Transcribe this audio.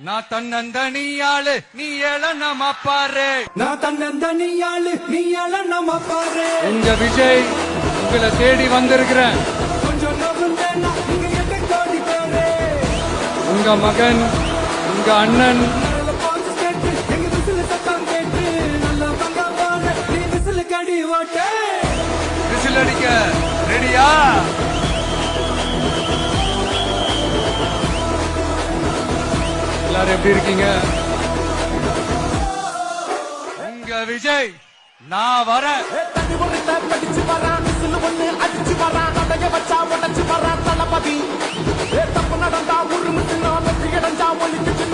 நான் தன்னந்தனியாளு நீ ஏளனமா பாரு. நான் தன்னந்தனியாளு நீ ஏளனமா பாரு. உங்க விஜய் உங்களை தேடி வந்திருக்கிறேன். கொஞ்சம் நகுந்தேன்னா இங்க 8 கோடி பேரு. உங்க மகன் உங்க அண்ணன் நல்ல பாட்டு கேட்டு எங்க விசில் சத்தம் கேட்டு நல்ல பங்க போன நீ விசில் கடி ஓட்டு. விசில் அடிக்க ரெடியா? எல்லாரும் எப்படி இருக்கீங்க? உங்க விஜய் நான் வரேன். தண்ணி ஒண்ணு படிச்சு வரான், விசில் ஒண்ணு அடிச்சு வரான், நடைய வச்சா உடச்சு வரான் தளபதி. தப்பு நடந்தா உருமுட்டு நான் வெற்றி அடைஞ்சா ஒலிக்கிட்டு